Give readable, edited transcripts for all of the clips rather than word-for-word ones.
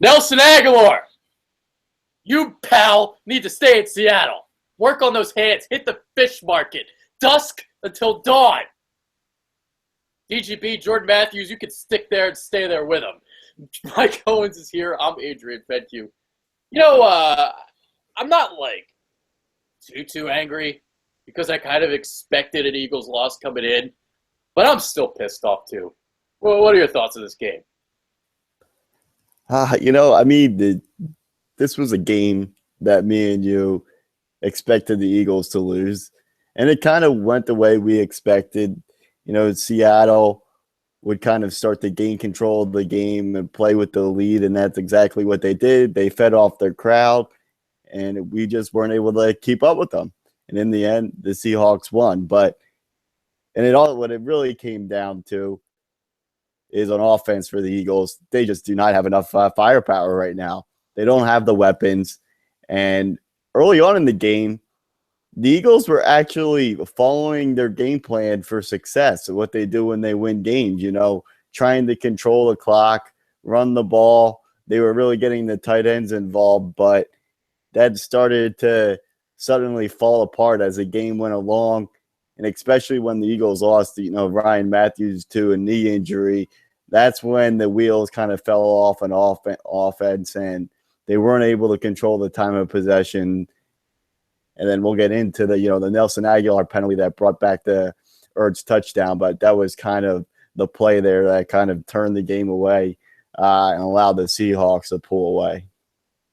Nelson Agholor, you, pal, need to stay in Seattle. Work on those hands. Hit the fish market. Dusk until dawn. DGB, Jordan Matthews, you can stick there and stay there with him. Mike Owens is here. I'm Adrian. Thank you. I'm not, too angry because I kind of expected an Eagles loss coming in, but I'm still pissed off, too. Well, what are your thoughts on this game? This was a game that me and you expected the Eagles to lose, and it kind of went the way we expected. Seattle would kind of start to gain control of the game and play with the lead, and that's exactly what they did. They fed off their crowd, and we just weren't able to keep up with them. And in the end, the Seahawks won. What it really came down to is on offense for the Eagles. They just do not have enough firepower right now. They don't have the weapons. And early on in the game, the Eagles were actually following their game plan for success, what they do when they win games, trying to control the clock, run the ball. They were really getting the tight ends involved, but that started to suddenly fall apart as the game went along, and especially when the Eagles lost, Ryan Matthews to a knee injury. That's when the wheels kind of fell off on offense, and they weren't able to control the time of possession. And then we'll get into the Nelson Agholor penalty that brought back the Ertz touchdown, but that was kind of the play there that kind of turned the game away and allowed the Seahawks to pull away.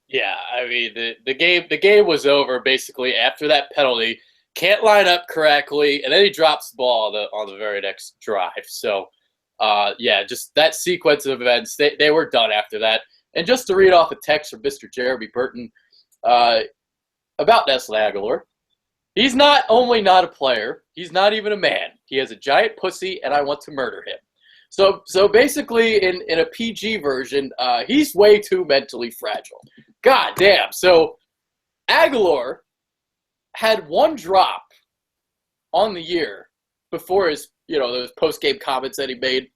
Yeah, the game was over basically after that penalty. Can't line up correctly, and then he drops the ball on the very next drive. So, just that sequence of events, they were done after that. And just to read off a text from Mr. Jeremy Burton about Nelson Agholor, he's not only not a player, he's not even a man. He has a giant pussy, and I want to murder him. So basically, in a PG version, he's way too mentally fragile. God damn. So Agholor had one drop on the year before his, those post-game comments that he made.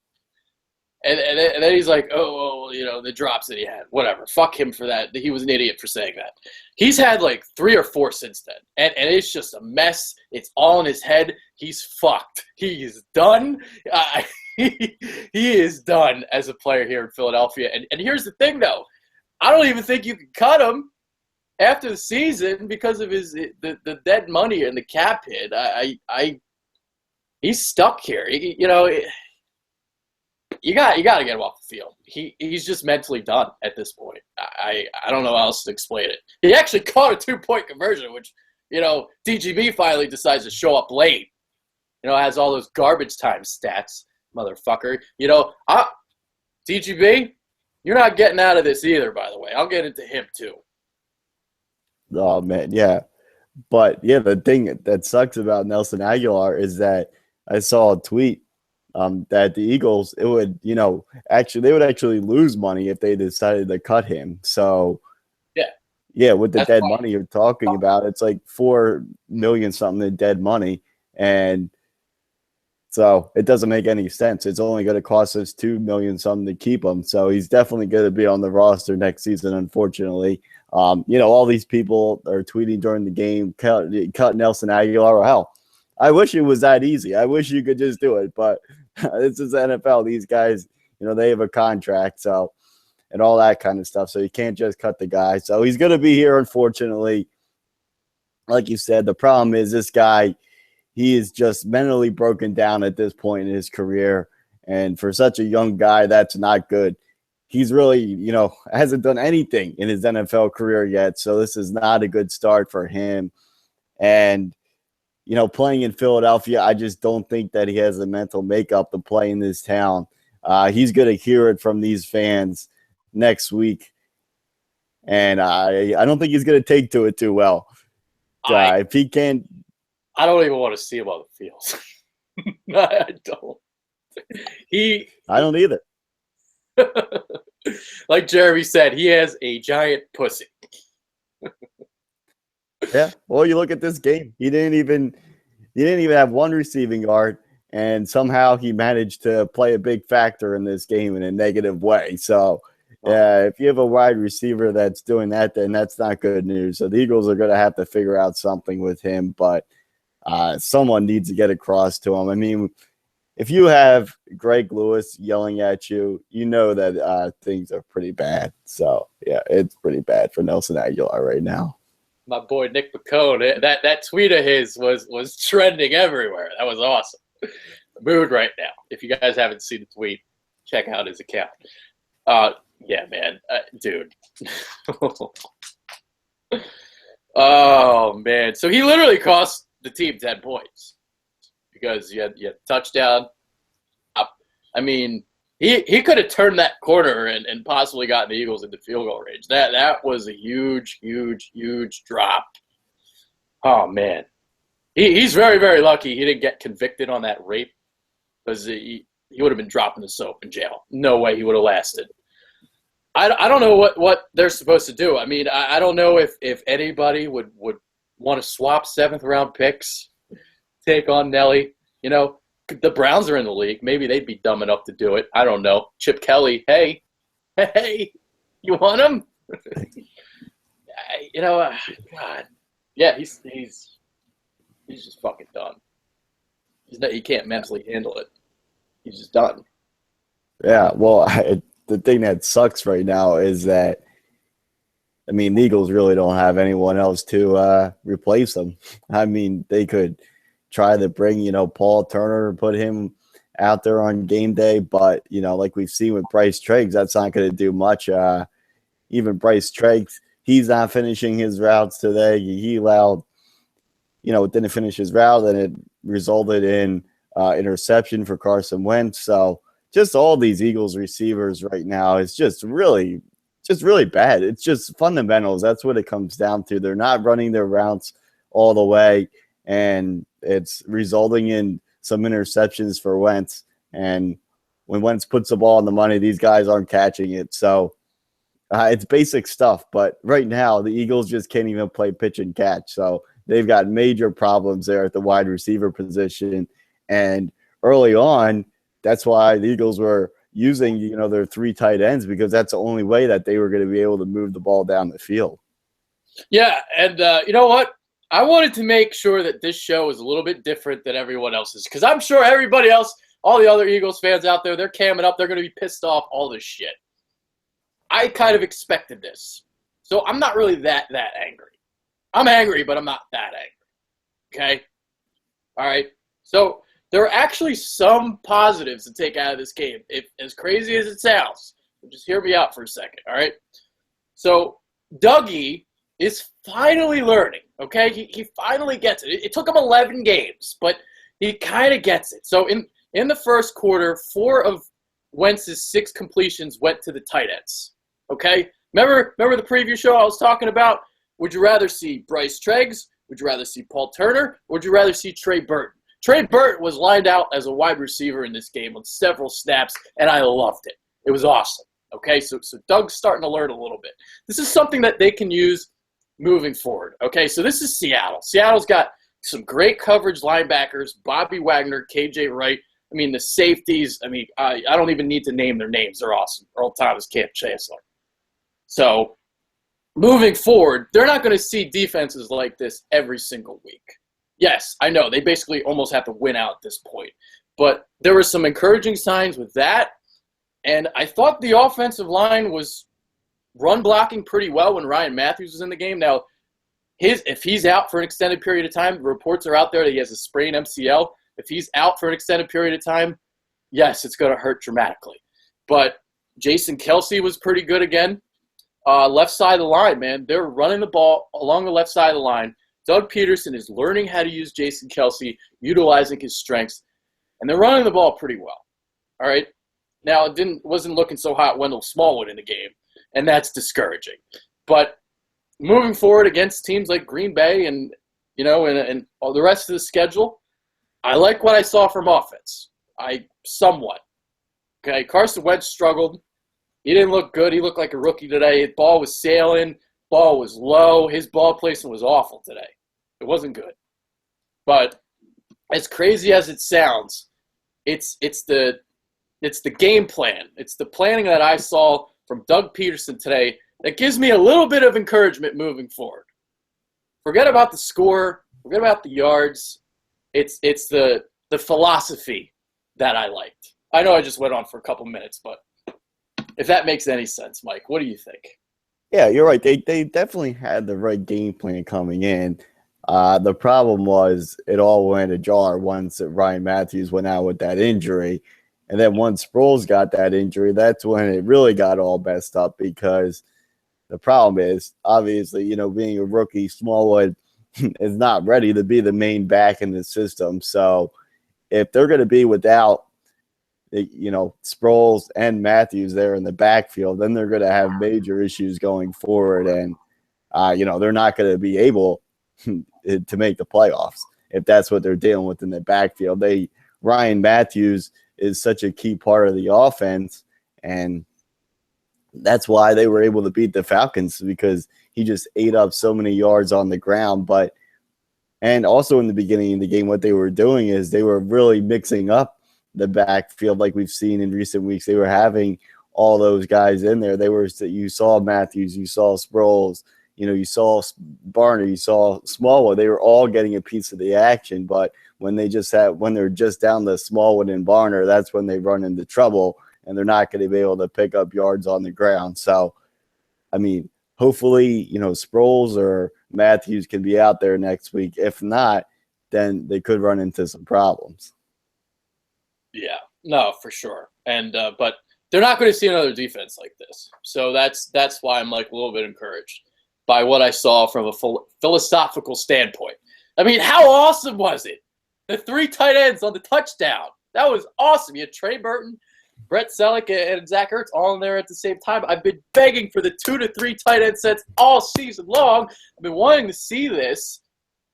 And then he's like, the drops that he had. Whatever. Fuck him for that. He was an idiot for saying that. He's had 3 or 4 since then. And it's just a mess. It's all in his head. He's fucked. He is done. He is done as a player here in Philadelphia. And here's the thing, though. I don't even think you can cut him after the season because of the dead money and the cap hit. He's stuck here. You got to get him off the field. He's just mentally done at this point. I don't know how else to explain it. He actually caught a 2-point conversion, which, DGB finally decides to show up late. Has all those garbage time stats, motherfucker. DGB, you're not getting out of this either, by the way. I'll get into him, too. Oh, man, yeah. But, yeah, the thing that sucks about Nelson Agholor is that I saw a tweet that the Eagles, they would actually lose money if they decided to cut him. So, yeah, with the dead money you're talking about, it's like $4 million something in dead money, and so it doesn't make any sense. It's only going to cost us $2 million something to keep him. So he's definitely going to be on the roster next season, unfortunately. All these people are tweeting during the game, cut Nelson Agholor. Hell, I wish it was that easy. I wish you could just do it, but this is the NFL. These guys, they have a contract, so and all that kind of stuff. So you can't just cut the guy. So he's going to be here, unfortunately. Like you said, the problem is this guy, he is just mentally broken down at this point in his career. And for such a young guy, that's not good. He's really, hasn't done anything in his NFL career yet. So this is not a good start for him. And, playing in Philadelphia, I just don't think that he has the mental makeup to play in this town. He's going to hear it from these fans next week. And I don't think he's going to take to it too well. If he can't. I don't even want to see him on the field. I don't. I don't either. Like Jeremy said, he has a giant pussy. Yeah. Well, you look at this game. He didn't even have one receiving yard, and somehow he managed to play a big factor in this game in a negative way. So, Yeah, if you have a wide receiver that's doing that, then that's not good news. So the Eagles are going to have to figure out something with him, but someone needs to get across to him. I mean, if you have Greg Lewis yelling at you, you know that things are pretty bad. So, yeah, it's pretty bad for Nelson Agholor right now. My boy Nick McCone, that tweet of his was trending everywhere. That was awesome. Mood right now. If you guys haven't seen the tweet, check out his account. Yeah, man, dude. Oh man, so he literally cost the team 10 points because you had touchdown. I mean, he could have turned that corner and possibly gotten the Eagles into field goal range. That was a huge drop. Oh man, he's very, very lucky he didn't get convicted on that rape, because he would have been dropping the soap in jail. No way he would have lasted. I don't know what they're supposed to do. I mean, I don't know if anybody would want to swap 7th-round picks, take on Nelly. You know, the Browns are in the league. Maybe they'd be dumb enough to do it. I don't know. Chip Kelly, hey, you want him? You know, God, yeah, he's just fucking done. He can't mentally handle it. He's just done. Yeah, well, the thing that sucks right now is that, I mean, the Eagles really don't have anyone else to replace him. I mean, they could try to bring, Paul Turner and put him out there on game day, but, like we've seen with Bryce Treggs, that's not going to do much. Even Bryce Treggs, he's not finishing his routes today. He allowed, didn't finish his route, and it resulted in interception for Carson Wentz. So just all these Eagles receivers right now is just really bad. It's just fundamentals. That's what it comes down to. They're not running their routes all the way, and it's resulting in some interceptions for Wentz. And when Wentz puts the ball on the money, these guys aren't catching it. So it's basic stuff. But right now, the Eagles just can't even play pitch and catch. So they've got major problems there at the wide receiver position. And early on, that's why the Eagles were using, their 3 tight ends, because that's the only way that they were going to be able to move the ball down the field. Yeah, and you know what? I wanted to make sure that this show is a little bit different than everyone else's, because I'm sure everybody else, all the other Eagles fans out there, they're camming up. They're going to be pissed off, all this shit. I kind of expected this. So I'm not really that angry. I'm angry, but I'm not that angry. Okay? All right? So there are actually some positives to take out of this game, if as crazy as it sounds. Just hear me out for a second, all right? So Dougie is finally learning, okay? He finally gets it. It took him 11 games, but he kind of gets it. So in the first quarter, 4 of Wentz's 6 completions went to the tight ends, okay? Remember the preview show I was talking about? Would you rather see Bryce Treggs? Would you rather see Paul Turner? Or would you rather see Trey Burton? Trey Burton was lined out as a wide receiver in this game on several snaps, and I loved it. It was awesome. Okay, so Doug's starting to learn a little bit. This is something that they can use moving forward. Okay, so this is Seattle. Seattle's got some great coverage linebackers, Bobby Wagner, KJ Wright. I mean, the safeties, I don't even need to name their names. They're awesome. Earl Thomas, Camp Chancellor. So moving forward, they're not going to see defenses like this every single week. Yes, I know. They basically almost have to win out at this point. But there were some encouraging signs with that. And I thought the offensive line was run blocking pretty well when Ryan Matthews was in the game. Now, if he's out for an extended period of time, the reports are out there that he has a sprained MCL. If he's out for an extended period of time, yes, it's going to hurt dramatically. But Jason Kelce was pretty good again. Left side of the line, man. They're running the ball along the left side of the line. Doug Peterson is learning how to use Jason Kelce, utilizing his strengths, and they're running the ball pretty well. All right? Now, it wasn't looking so hot Wendell Smallwood in the game, and that's discouraging. But moving forward against teams like Green Bay and all the rest of the schedule, I like what I saw from offense. Somewhat. Okay, Carson Wentz struggled. He didn't look good. He looked like a rookie today. His ball was sailing. Ball was low. His ball placement was awful today. It wasn't good. But as crazy as it sounds, it's the game plan. It's the planning that I saw from Doug Peterson today that gives me a little bit of encouragement moving forward. Forget about the score. Forget about the yards. It's the philosophy that I liked. I know I just went on for a couple minutes, but if that makes any sense, Mike, what do you think? Yeah, you're right. They definitely had the right game plan coming in. The problem was it all went ajar once Ryan Matthews went out with that injury. And then once Sproles got that injury, that's when it really got all messed up because the problem is, obviously, being a rookie, Smallwood is not ready to be the main back in the system. So if they're going to be without, Sproles and Matthews there in the backfield, then they're going to have major issues going forward. And, they're not going to be able to make the playoffs if that's what they're dealing with in the backfield. Ryan Matthews is such a key part of the offense, and that's why they were able to beat the Falcons because he just ate up so many yards on the ground. And also in the beginning of the game, what they were doing is they were really mixing up the backfield like we've seen in recent weeks. They were having all those guys in there. You saw Matthews, you saw Sproles, you saw Barner, you saw Smallwood. They were all getting a piece of the action, but when they're just down to Smallwood and Barner, that's when they run into trouble, and they're not going to be able to pick up yards on the ground. So, hopefully, Sproles or Matthews can be out there next week. If not, then they could run into some problems. Yeah, no, for sure. And but they're not going to see another defense like this. So that's why I'm like a little bit encouraged by what I saw from a philosophical standpoint. How awesome was it? The 3 tight ends on the touchdown. That was awesome. You had Trey Burton, Brett Selleck, and Zach Ertz all in there at the same time. I've been begging for the 2 to 3 tight end sets all season long. I've been wanting to see this,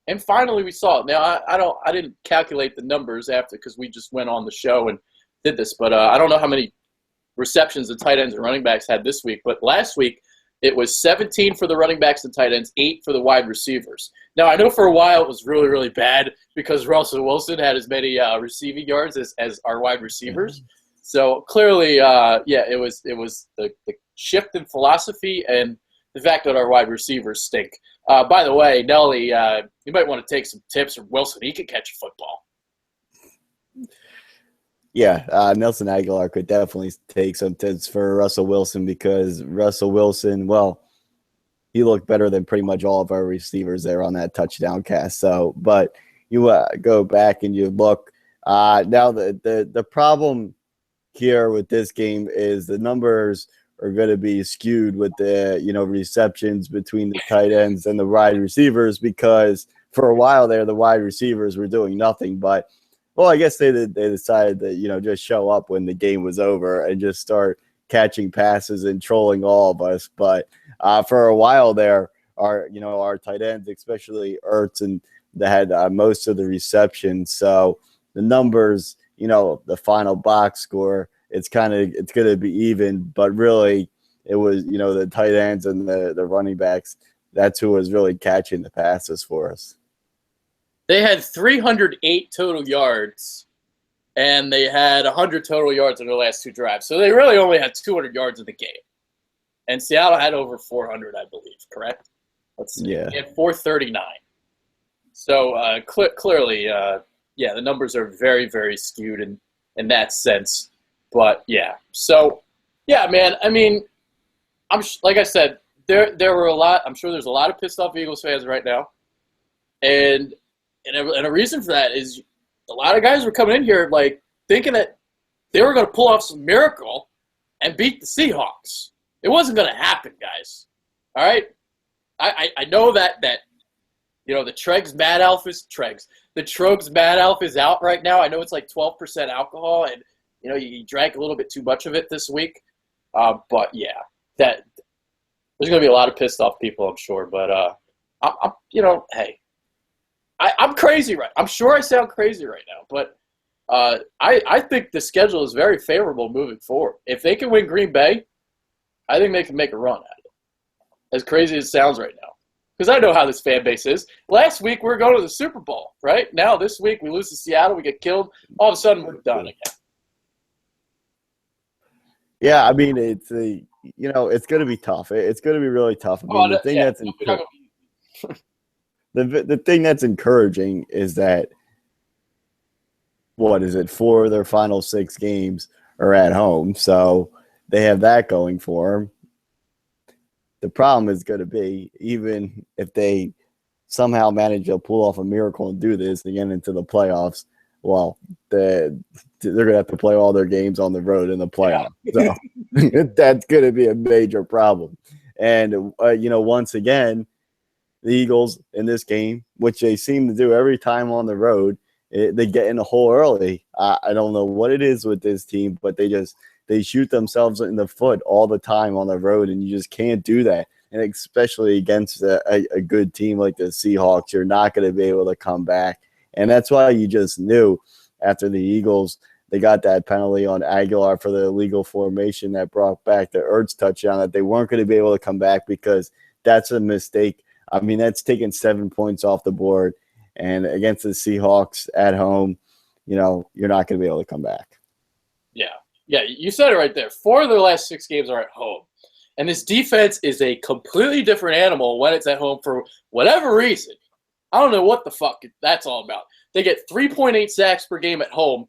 and finally we saw it. Now I didn't calculate the numbers after because we just went on the show and did this, but I don't know how many receptions the tight ends and running backs had this week. But last week it was 17 for the running backs and tight ends, 8 for the wide receivers. Now I know for a while it was really really bad because Russell Wilson had as many receiving yards as our wide receivers. So clearly, it was the shift in philosophy and the fact that our wide receivers stink. By the way, Nelly, you might want to take some tips from Wilson. He can catch a football. Yeah, Nelson Agholor could definitely take some tips for Russell Wilson because Russell Wilson, he looked better than pretty much all of our receivers there on that touchdown cast. So, but you go back and you look. Now the problem here with this game is the numbers are going to be skewed with the receptions between the tight ends and the wide receivers because for a while there the wide receivers were doing nothing but I guess they decided to just show up when the game was over and just start catching passes and trolling all of us. But for a while there, our tight ends, especially Ertz, and they had most of the receptions. So the numbers, the final box score, it's going to be even, but really it was, the tight ends and the running backs. That's who was really catching the passes for us. They had 308 total yards, and they had 100 total yards in their last 2 drives. So they really only had 200 yards in the game. And Seattle had over 400, I believe, correct? Let's see. Yeah. They had 439. So clearly, the numbers are very, very skewed in that sense. But, yeah. So, yeah, man, like I said, there were a lot – I'm sure there's a lot of pissed off Eagles fans right now. And a reason for that is a lot of guys were coming in here like thinking that they were going to pull off some miracle and beat the Seahawks. It wasn't going to happen, guys. All right? I know that the Trogs Mad Elf is out right now. I know it's like 12% alcohol, and you drank a little bit too much of it this week. But yeah, that there's going to be a lot of pissed off people, I'm sure. But hey. I'm crazy, right? I'm sure I sound crazy right now, but I think the schedule is very favorable moving forward. If they can win Green Bay, I think they can make a run at it. As crazy as it sounds right now. Because I know how this fan base is. Last week, we were going to the Super Bowl, right? Now, this week, we lose to Seattle, we get killed. All of a sudden, we're done again. Yeah, it's it's going to be tough. It's going to be really tough. I Oh, mean, the thing yeah, that's the thing that's encouraging is that what is it? 4 of their final 6 games are at home, so they have that going for them. The problem is going to be, even if they somehow manage to pull off a miracle and do this and get into the playoffs, well, they're going to have to play all their games on the road in the playoffs. So that's going to be a major problem. And, once again, the Eagles in this game, which they seem to do every time on the road, they get in a hole early. I don't know what it is with this team, but they shoot themselves in the foot all the time on the road, and you just can't do that. And especially against a good team like the Seahawks, you're not going to be able to come back. And that's why you just knew after the Eagles, they got that penalty on Agholor for the illegal formation that brought back the Ertz touchdown, that they weren't going to be able to come back, because that's a mistake. I mean, that's taking 7 points off the board. And against the Seahawks at home, you're not going to be able to come back. Yeah. Yeah, you said it right there. 4 of their last 6 games are at home. And this defense is a completely different animal when it's at home for whatever reason. I don't know what the fuck that's all about. They get 3.8 sacks per game at home,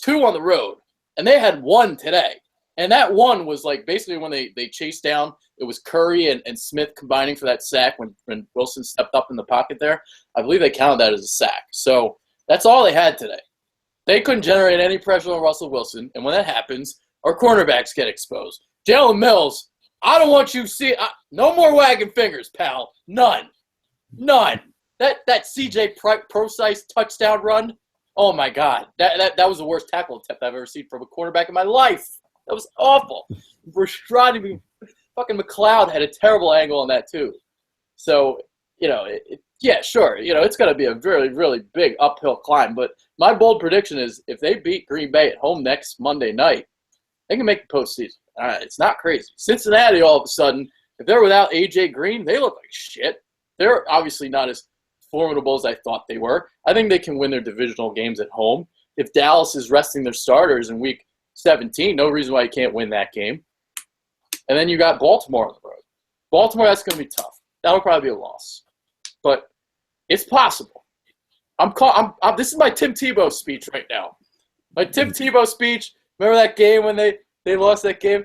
2 on the road, and they had 1 today. And that 1 was like basically when they chased down. It was Curry and Smith combining for that sack when Wilson stepped up in the pocket there. I believe they counted that as a sack. So that's all they had today. They couldn't generate any pressure on Russell Wilson, and when that happens, our cornerbacks get exposed. Jalen Mills, I don't want you see no more wagging fingers, pal. None. That CJ Procise touchdown run. Oh my God, that was the worst tackle attempt I've ever seen from a quarterback in my life. That was awful. Rashad fucking McLeod had a terrible angle on that too. So yeah, sure. It's going to be a really, really big uphill climb. But my bold prediction is if they beat Green Bay at home next Monday night, they can make the postseason. It's not crazy. Cincinnati, all of a sudden, if they're without A.J. Green, they look like shit. They're obviously not as formidable as I thought they were. I think they can win their divisional games at home. If Dallas is resting their starters in Week 17, no reason why you can't win that game. And then you got Baltimore on the road. Baltimore, that's going to be tough. That'll probably be a loss. But it's possible. This is my Tim Tebow speech right now. My Tim Tebow speech. Remember that game when they lost that game?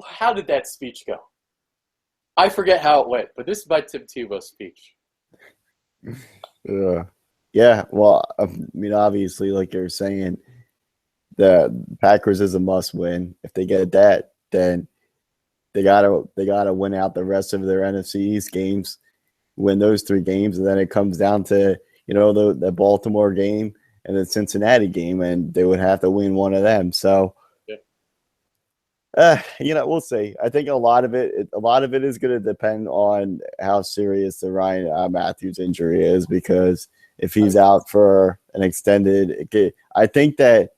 How did that speech go? I forget how it went, but this is my Tim Tebow speech. Yeah, well, I mean, obviously, like you're saying, the Packers is a must-win. If they get that, then they gotta win out the rest of their NFC East games, win those 3 games, and then it comes down to the Baltimore game and the Cincinnati game, and they would have to win one of them. So, we'll see. I think a lot of it is going to depend on how serious the Ryan Matthews injury is, because if he's out for an extended, I think that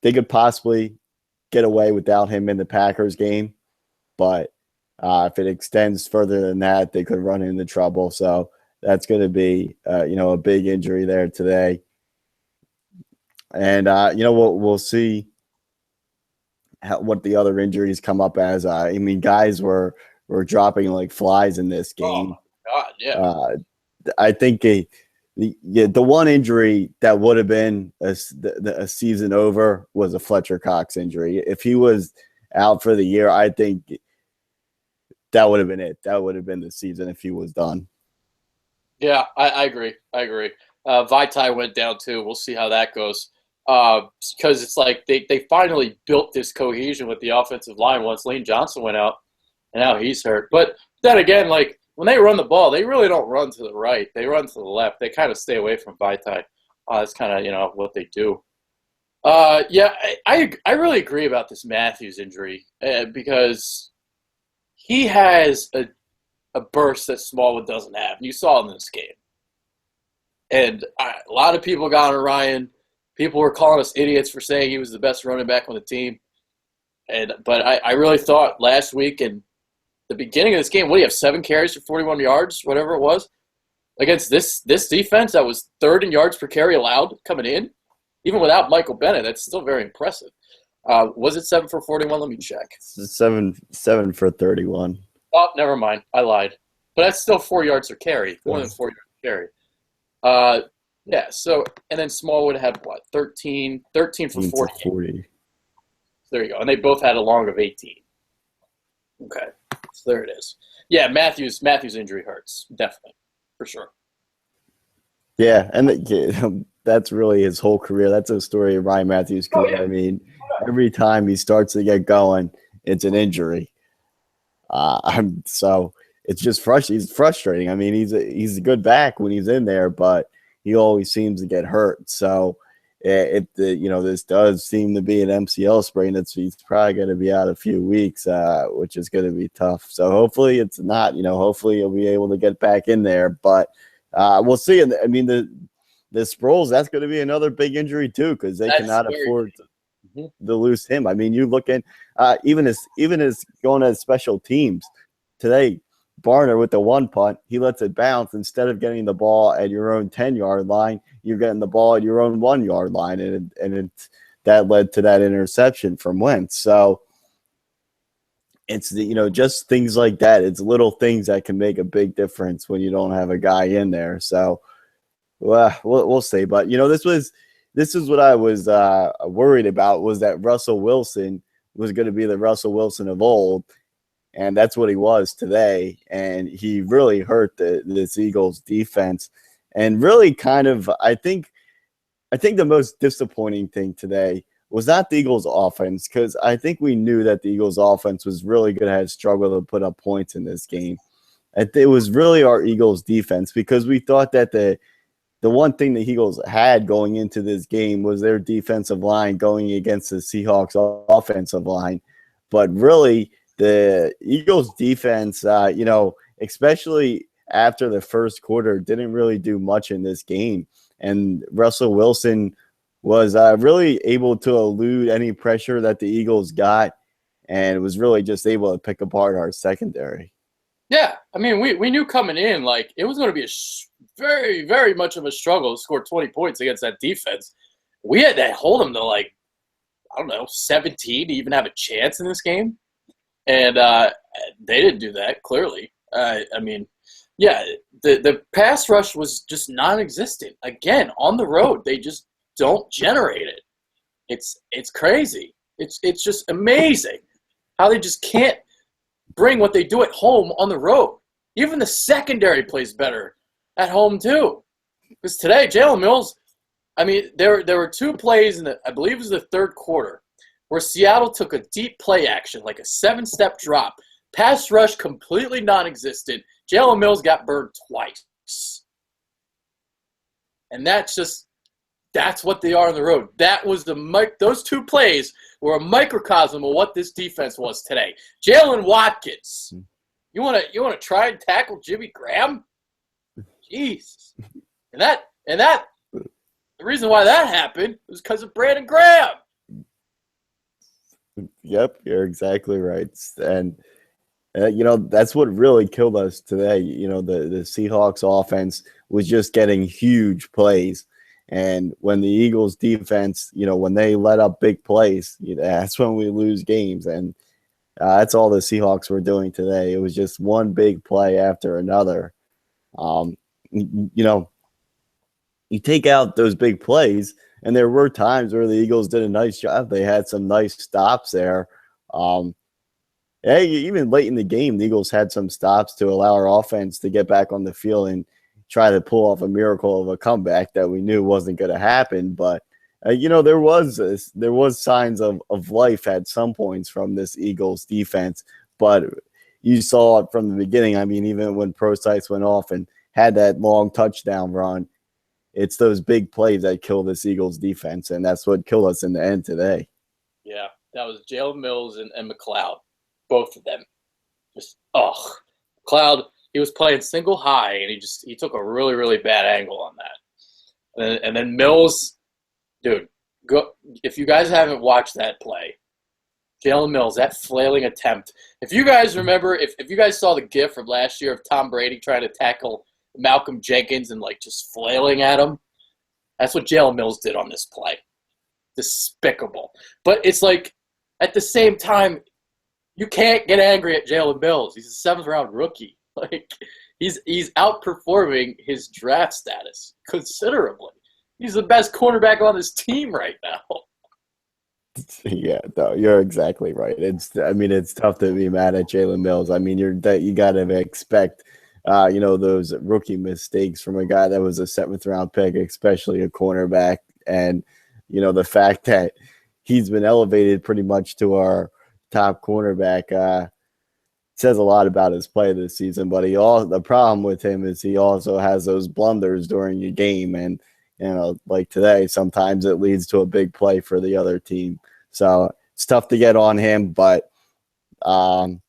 they could possibly get away without him in the Packers game, but if it extends further than that, they could run into trouble. So that's going to be, a big injury there today. And, we'll see what the other injuries come up as. I mean, guys were dropping like flies in this game. Oh, God, yeah. I think the one injury that would have been a season over was a Fletcher Cox injury. If he was out for the year, I think that would have been it. That would have been the season if he was done. Yeah, I agree. Vaitai went down too. We'll see how that goes. Because it's like they finally built this cohesion with the offensive line once Lane Johnson went out, and now he's hurt. But then again, like when they run the ball, they really don't run to the right. They run to the left. They kind of stay away from Vaitai. That's kind of what they do. Yeah, I really agree about this Matthews injury because he has a burst that Smallwood doesn't have. You saw it in this game. And a lot of people got on Ryan. People were calling us idiots for saying he was the best running back on the team. But I really thought last week and the beginning of this game, what do you have, 7 carries for 41 yards, whatever it was, against this defense that was 3rd in yards per carry allowed coming in, even without Michael Bennett. That's still very impressive. Was it 7 for 41? Let me check. 7 for 31. Oh, never mind. I lied. But that's still 4 yards per carry. More than 4 yards per carry. Yeah, so, and then Smallwood had what? 13 for 40. So there you go. And they both had a long of 18. Okay. So there it is. Yeah, Matthews' injury hurts. Definitely. For sure. Yeah, and that's really his whole career. That's a story of Ryan Matthews' career. Yeah. I mean, every time he starts to get going, it's an injury. So it's just frustrating. I mean, he's a good back when he's in there, but he always seems to get hurt. So this does seem to be an MCL sprain. He's probably going to be out a few weeks, which is going to be tough. So hopefully it's not. Hopefully he'll be able to get back in there, but. We'll see. I mean, the Sproles, that's going to be another big injury too, because they cannot afford to lose him. I mean, you look at even as going to special teams today, Barner with the one punt, he lets it bounce instead of getting the ball at your own 10-yard line. You're getting the ball at your own 1-yard line, and that led to that interception from Wentz. So. It's just things like that. It's little things that can make a big difference when you don't have a guy in there. So, we'll see. But this is what I was worried about, was that Russell Wilson was going to be the Russell Wilson of old, and that's what he was today. And he really hurt this Eagles defense, and really kind of I think the most disappointing thing today was not the Eagles' offense, because I think we knew that the Eagles' offense was really going to have struggled to put up points in this game. It was really our Eagles' defense, because we thought that the one thing the Eagles had going into this game was their defensive line going against the Seahawks' offensive line. But really, the Eagles' defense, especially after the first quarter, didn't really do much in this game. And Russell Wilson was really able to elude any pressure that the Eagles got, and was really just able to pick apart our secondary. Yeah, I mean, we knew coming in, like, it was going to be a very, very much of a struggle to score 20 points against that defense. We had to hold them to, 17 to even have a chance in this game. And they didn't do that, clearly. I mean, yeah, the pass rush was just non-existent. Again, on the road, they just don't generate it. It's crazy. It's just amazing how they just can't bring what they do at home on the road. Even the secondary plays better at home too. Because today, Jalen Mills, I mean, there were 2 plays I believe it was the third quarter, where Seattle took a deep play action, like a 7-step drop. Pass rush completely non-existent. Jalen Mills got burned twice. And that's what they are on the road. That was those 2 plays were a microcosm of what this defense was today. Jalen Watkins, you want to try and tackle Jimmy Graham? Jeez, and that the reason why that happened was because of Brandon Graham. Yep, you're exactly right, and that's what really killed us today. The Seahawks offense was just getting huge plays. And when the Eagles defense, when they let up big plays, that's when we lose games. And that's all the Seahawks were doing today. It was just one big play after another. You take out those big plays, and there were times where the Eagles did a nice job. They had some nice stops there. Even late in the game, the Eagles had some stops to allow our offense to get back on the field and try to pull off a miracle of a comeback that we knew wasn't going to happen. But, there was signs of life at some points from this Eagles defense. But you saw it from the beginning. I mean, even when Procise went off and had that long touchdown run, it's those big plays that kill this Eagles defense, and that's what killed us in the end today. Yeah, that was Jalen Mills and McLeod, both of them. McLeod, he was playing single high, and he took a really, really bad angle on that. And then Mills, dude, go if you guys haven't watched that play, Jalen Mills, that flailing attempt. If you guys remember, if you guys saw the GIF from last year of Tom Brady trying to tackle Malcolm Jenkins and just flailing at him, that's what Jalen Mills did on this play. Despicable. But it's like at the same time, you can't get angry at Jalen Mills. He's a seventh-round rookie. Like, he's outperforming his draft status considerably. He's the best cornerback on this team right now. Yeah, no, you're exactly right. It's tough to be mad at Jalen Mills. I mean, you got to expect, those rookie mistakes from a guy that was a seventh round pick, especially a cornerback, and the fact that he's been elevated pretty much to our top cornerback says a lot about his play this season. But the problem with him is he also has those blunders during a game, and like today, sometimes it leads to a big play for the other team. So it's tough to get on him, but tough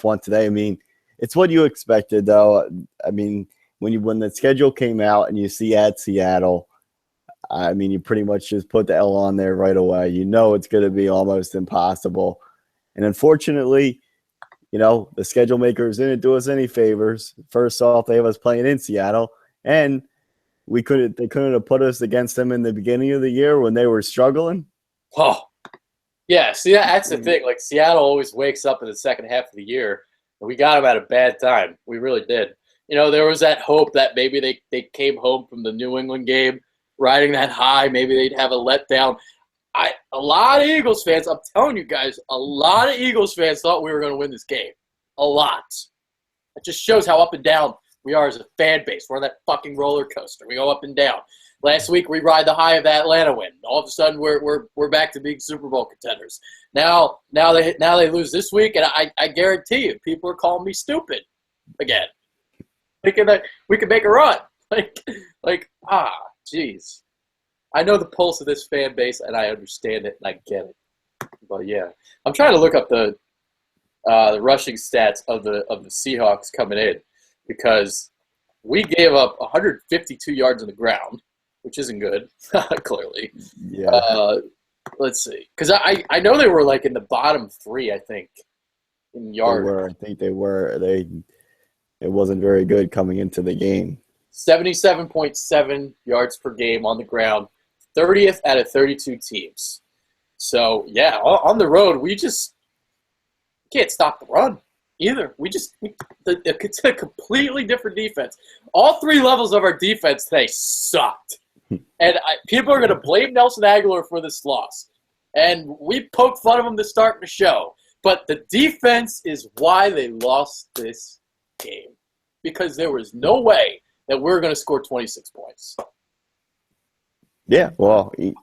one today. I mean, it's what you expected, though. I mean, when the schedule came out and you see at Seattle, I mean, you pretty much just put the L on there right away. It's going to be almost impossible. And unfortunately, the schedule makers didn't do us any favors. First off, they have us playing in Seattle, and they couldn't have put us against them in the beginning of the year when they were struggling. Oh, yeah. See, that's the thing. Like, Seattle always wakes up in the second half of the year, and we got them at a bad time. We really did. There was that hope that maybe they came home from the New England game riding that high. Maybe they'd have a letdown. A lot of Eagles fans, I'm telling you guys, a lot of Eagles fans thought we were going to win this game. A lot. It just shows how up and down we are as a fan base. We're on that fucking roller coaster. We go up and down. Last week we ride the high of that Atlanta win. All of a sudden we're back to being Super Bowl contenders. Now they lose this week, and I guarantee you, people are calling me stupid again. Thinking that we can make a run. Jeez. I know the pulse of this fan base, and I understand it, and I get it. But yeah, I'm trying to look up the rushing stats of the Seahawks coming in, because we gave up 152 yards on the ground, which isn't good, clearly. Yeah. Let's see, because I know they were like in the bottom three, I think, in yards. They were. It wasn't very good coming into the game. 77.7 yards per game on the ground, 30th out of 32 teams. So, yeah, on the road, we just can't stop the run either. It's a completely different defense. All three levels of our defense today sucked. And people are going to blame Nelson Agholor for this loss. And we poked fun of him to start the show. But the defense is why they lost this game. Because there was no way that we're going to score 26 points. Yeah, well, we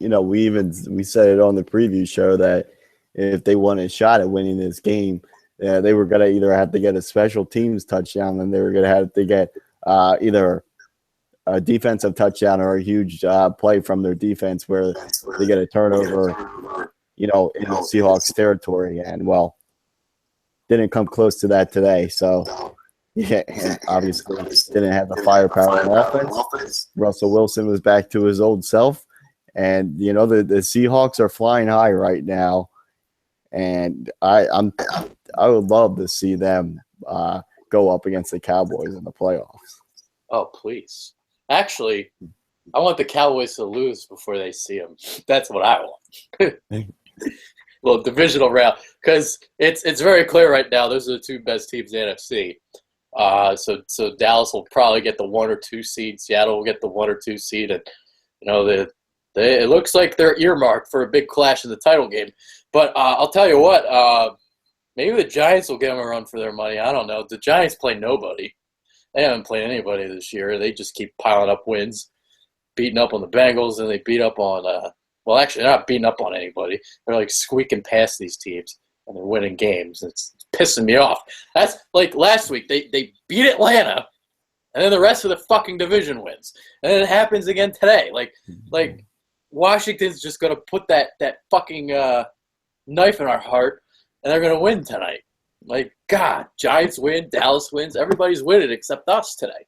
said it on the preview show that if they wanted a shot at winning this game, they were going to either have to get a special teams touchdown, and they were going to have to get either a defensive touchdown or a huge play from their defense where they get a turnover, in the Seahawks territory. And, well, didn't come close to that today. So, yeah, and obviously didn't have the firepower on offense. Russell Wilson was back to his old self. And, the Seahawks are flying high right now. And I would love to see them go up against the Cowboys in the playoffs. Oh, please. Actually, I want the Cowboys to lose before they see them. That's what I want. Well, divisional round, because it's very clear right now. Those are the two best teams in the NFC. So Dallas will probably get the 1 or 2 seed. Seattle will get the 1 or 2 seed, and it looks like they're earmarked for a big clash in the title game. But I'll tell you what, maybe the Giants will give them a run for their money. I don't know. The Giants play nobody. They haven't played anybody this year. They just keep piling up wins, beating up on the Bengals, and they beat up on well, actually, they're not beating up on anybody. They're like squeaking past these teams, and they're winning games. It's pissing me off. That's like last week. They beat Atlanta, and then the rest of the fucking division wins. And then it happens again today. Like Washington's just going to put that fucking knife in our heart, and they're going to win tonight. Like, God, Giants win, Dallas wins. Everybody's winning except us today.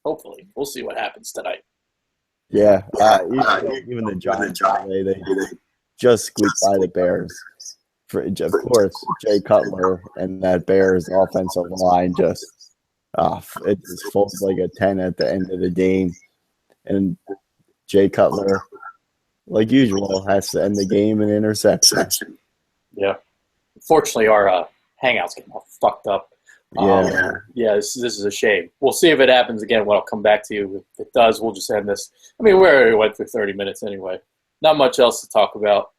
Hopefully. We'll see what happens tonight. Yeah, even the Giants, they just squeaked by the Bears. Of course, Jay Cutler and that Bears offensive line it just folds like a 10 at the end of the game. And Jay Cutler like usual, has to end the game in interception. Yeah. Fortunately, our Hangouts get all fucked up. Yeah. Yeah, this is a shame. We'll see if it happens again when I'll come back to you. If it does, we'll just end this. I mean, we already went through 30 minutes anyway. Not much else to talk about.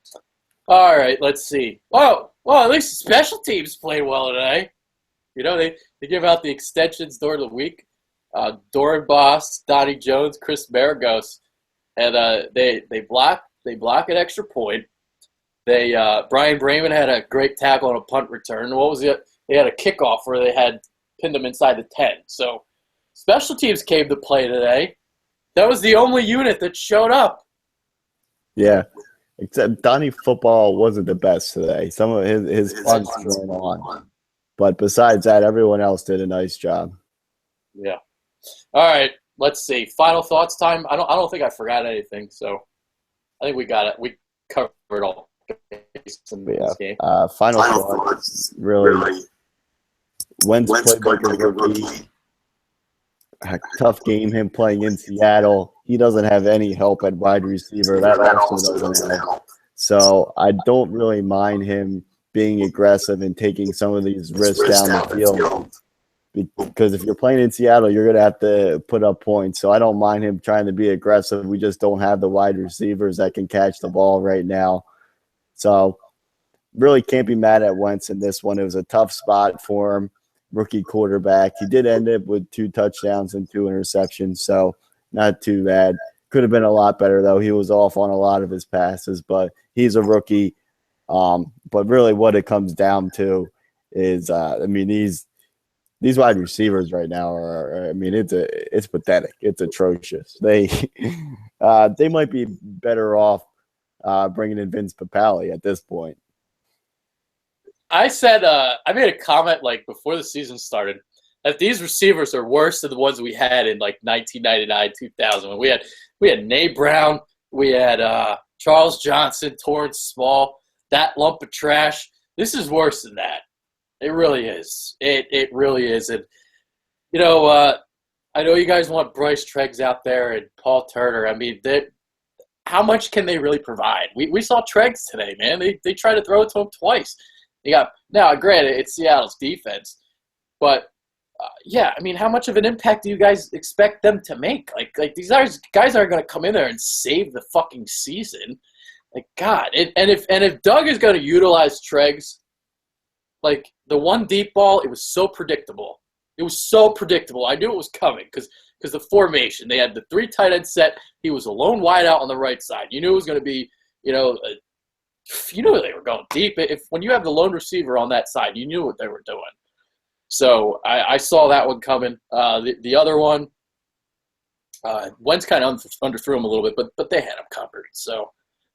All right, let's see. Well, at least the special teams played well today. You know, they give out the extensions during the week. Doran Boss, Donnie Jones, Chris Maragos, and they block an extra point. Brian Brayman had a great tackle on a punt return. What was it? They had a kickoff where they had pinned them inside the 10. So special teams came to play today. That was the only unit that showed up. Yeah. Except Donnie football wasn't the best today. Some of his punts weren't on. But besides that, everyone else did a nice job. Yeah. All right. Let's see. Final thoughts time. I don't think I forgot anything. So I think we got it. We covered all. In this game. Final thoughts. Really. Wentz played like a rookie. A tough game. Him playing in Seattle. He doesn't have any help at wide receiver. That also doesn't help. So I don't really mind him being aggressive and taking some of these risks down the field. Because if you're playing in Seattle, you're going to have to put up points. So I don't mind him trying to be aggressive. We just don't have the wide receivers that can catch the ball right now. So really can't be mad at Wentz in this one. It was a tough spot for him, rookie quarterback. He did end up with 2 touchdowns and 2 interceptions, so not too bad. Could have been a lot better, though. He was off on a lot of his passes, but he's a rookie. But really what it comes down to is, these wide receivers right now it's pathetic. It's atrocious. They might be better off bringing in Vince Papale at this point. I said I made a comment like before the season started that these receivers are worse than the ones we had in like 1999, 2000. When we had Nate Brown, we had Charles Johnson, Torrance Small, that lump of trash. This is worse than that. It really is. It really is. And you know, I know you guys want Bryce Treggs out there and Paul Turner. I mean, how much can they really provide? We saw Treggs today, man. They tried to throw it to him twice. Now, granted, it's Seattle's defense, but yeah, I mean, how much of an impact do you guys expect them to make? Like these guys aren't going to come in there and save the fucking season. Like God, and if Doug is going to utilize Treggs, like the one deep ball, it was so predictable. It was so predictable. I knew it was coming because the formation. They had the 3 tight end set. He was a lone wide out on the right side. You knew it was going to be, you knew they were going deep. When you have the lone receiver on that side, you knew what they were doing. So I saw that one coming. The other one, Wentz kind of underthrew him a little bit, but they had him covered. So,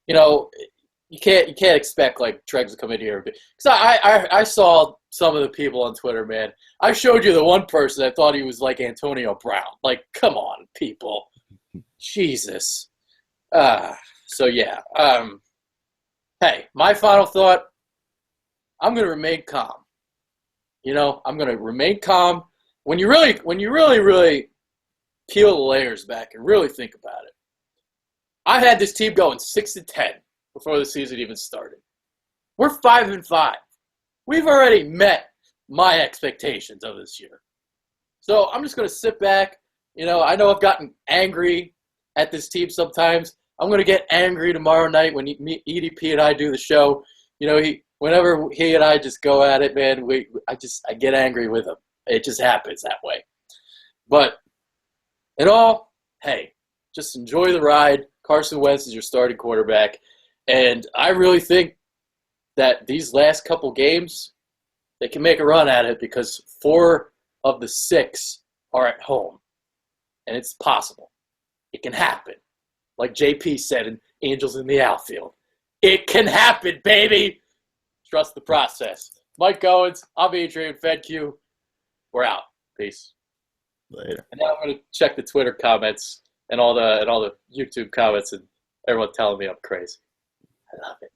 you can't expect like Treggs to come in here because I saw some of the people on Twitter, man. I showed you the one person that thought he was like Antonio Brown. Like, come on, people, Jesus. So yeah. Hey, my final thought. I'm gonna remain calm. I'm gonna remain calm. When you really peel the layers back and really think about it, I had this team going 6-10 before the season even started. We're 5-5. We've already met my expectations of this year. So I'm just going to sit back. I know I've gotten angry at this team sometimes. I'm going to get angry tomorrow night when EDP and I do the show. Whenever he and I just go at it, man, I get angry with him. It just happens that way. But in all, hey, just enjoy the ride. Carson Wentz is your starting quarterback. And I really think that these last couple games, they can make a run at it because 4 of the 6 are at home. And it's possible. It can happen. Like JP said in Angels in the Outfield. It can happen, baby. Trust the process. Mike Goins, I'm Adrian Fedque. We're out. Peace. Later. And now I'm going to check the Twitter comments and all the YouTube comments and everyone telling me I'm crazy. I love it.